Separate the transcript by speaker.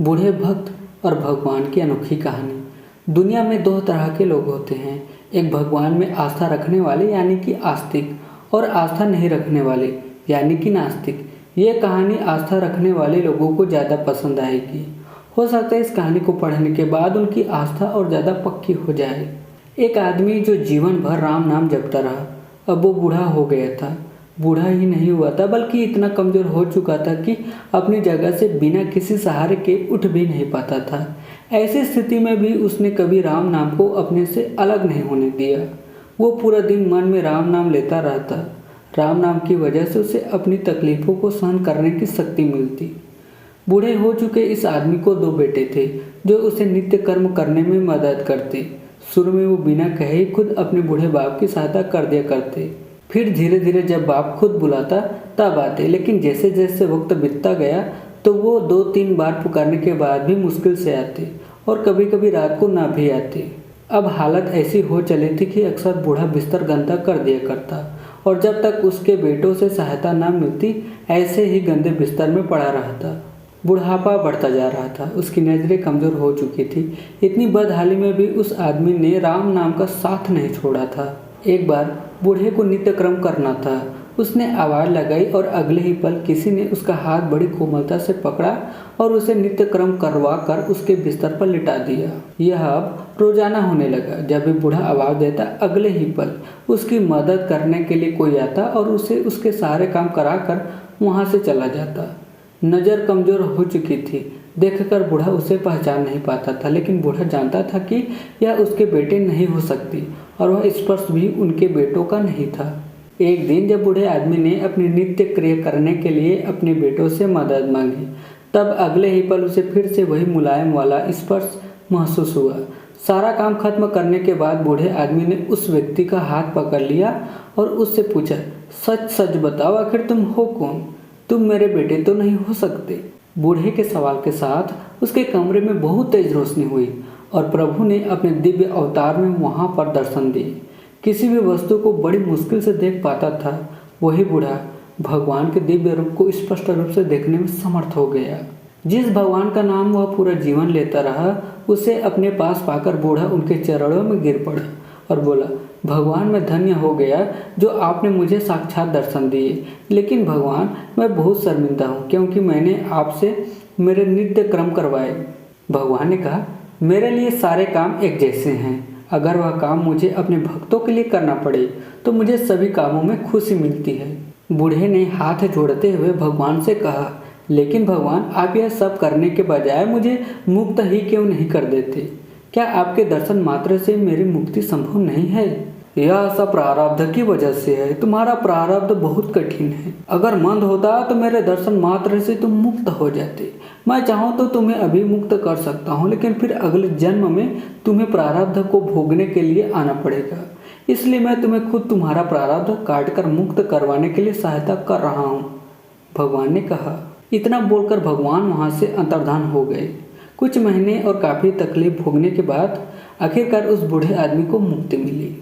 Speaker 1: बूढ़े भक्त और भगवान की अनोखी कहानी। दुनिया में दो तरह के लोग होते हैं, एक भगवान में आस्था रखने वाले यानी कि आस्तिक, और आस्था नहीं रखने वाले यानी कि नास्तिक। ये कहानी आस्था रखने वाले लोगों को ज़्यादा पसंद आएगी। हो सकता है इस कहानी को पढ़ने के बाद उनकी आस्था और ज़्यादा पक्की हो जाए। एक आदमी जो जीवन भर राम नाम जपता रहा, अब वो बूढ़ा हो गया था। बूढ़ा ही नहीं हुआ था बल्कि इतना कमज़ोर हो चुका था कि अपनी जगह से बिना किसी सहारे के उठ भी नहीं पाता था। ऐसी स्थिति में भी उसने कभी राम नाम को अपने से अलग नहीं होने दिया। वो पूरा दिन मन में राम नाम लेता रहता। राम नाम की वजह से उसे अपनी तकलीफ़ों को सहन करने की शक्ति मिलती। बूढ़े हो चुके इस आदमी को दो बेटे थे जो उसे नित्य कर्म करने में मदद करते। शुरू में वो बिना कहे ही खुद अपने बूढ़े बाप की सहायता कर दिया करते। फिर धीरे धीरे जब बाप खुद बुलाता तब आते, लेकिन जैसे जैसे वक्त बीतता गया तो वो 2-3 बार पुकारने के बाद भी मुश्किल से आते और कभी कभी रात को ना भी आते। अब हालत ऐसी हो चली थी कि अक्सर बूढ़ा बिस्तर गंदा कर दिया करता और जब तक उसके बेटों से सहायता ना मिलती ऐसे ही गंदे बिस्तर में पड़ा रहता। बुढ़ापा बढ़ता जा रहा था, उसकी नज़रें कमज़ोर हो चुकी थी। इतनी बदहाली में भी उस आदमी ने राम नाम का साथ नहीं छोड़ा था। एक बार बूढ़े को नित्य क्रम करना था। उसने आवाज़ लगाई और अगले ही पल किसी ने उसका हाथ बड़ी कोमलता से पकड़ा और उसे नित्य क्रम करवा कर उसके बिस्तर पर लिटा दिया। यह अब रोजाना होने लगा। जब भी बूढ़ा आवाज़ देता अगले ही पल उसकी मदद करने के लिए कोई आता और उसे उसके सारे काम कराकर वहाँ से चला जाता। नज़र कमज़ोर हो चुकी थी, देखकर बूढ़ा उसे पहचान नहीं पाता था, लेकिन बूढ़ा जानता था कि यह उसके बेटे नहीं हो सकती और वह स्पर्श भी उनके बेटों का नहीं था। एक दिन जब बूढ़े आदमी ने अपनी नित्य क्रिया करने के लिए अपने बेटों से मदद मांगी, तब अगले ही पल उसे फिर से वही मुलायम वाला स्पर्श महसूस हुआ। सारा काम खत्म करने के बाद बूढ़े आदमी ने उस व्यक्ति का हाथ पकड़ लिया और उससे पूछा, सच सच बताओ, आखिर तुम हो कौन? तुम मेरे बेटे तो नहीं हो सकते। बूढ़े के सवाल के साथ उसके कमरे में बहुत तेज रोशनी हुई और प्रभु ने अपने दिव्य अवतार में वहां पर दर्शन दिए। किसी भी वस्तु को बड़ी मुश्किल से देख पाता था, वही बूढ़ा भगवान के दिव्य रूप को स्पष्ट रूप से देखने में समर्थ हो गया। जिस भगवान का नाम वह पूरा जीवन लेता रहा, उसे अपने पास पाकर बूढ़ा उनके चरणों में गिर पड़ा और बोला, भगवान मैं धन्य हो गया जो आपने मुझे साक्षात दर्शन दिए, लेकिन भगवान मैं बहुत शर्मिंदा हूँ क्योंकि मैंने आपसे मेरे नित्य क्रम करवाए। भगवान ने कहा, मेरे लिए सारे काम एक जैसे हैं। अगर वह काम मुझे अपने भक्तों के लिए करना पड़े तो मुझे सभी कामों में खुशी मिलती है। बूढ़े ने हाथ जोड़ते हुए भगवान से कहा, लेकिन भगवान आप यह सब करने के बजाय मुझे मुक्त ही क्यों नहीं कर देते? क्या आपके दर्शन मात्र से मेरी मुक्ति संभव नहीं है? यह सब प्रारब्ध की वजह से है। तुम्हारा प्रारब्ध बहुत कठिन है। अगर मंद होता तो मेरे दर्शन मात्र से तुम मुक्त हो जाते। मैं चाहूँ तो तुम्हें अभी मुक्त कर सकता हूँ, लेकिन फिर अगले जन्म में तुम्हें प्रारब्ध को भोगने के लिए आना पड़ेगा। इसलिए मैं तुम्हें खुद तुम्हारा प्रारब्ध काट कर मुक्त करवाने के लिए सहायता कर रहा हूँ, भगवान ने कहा। इतना बोलकर भगवान वहाँ से अंतर्धान हो गए। कुछ महीने और काफ़ी तकलीफ भोगने के बाद आखिरकार उस बूढ़े आदमी को मुक्ति मिली।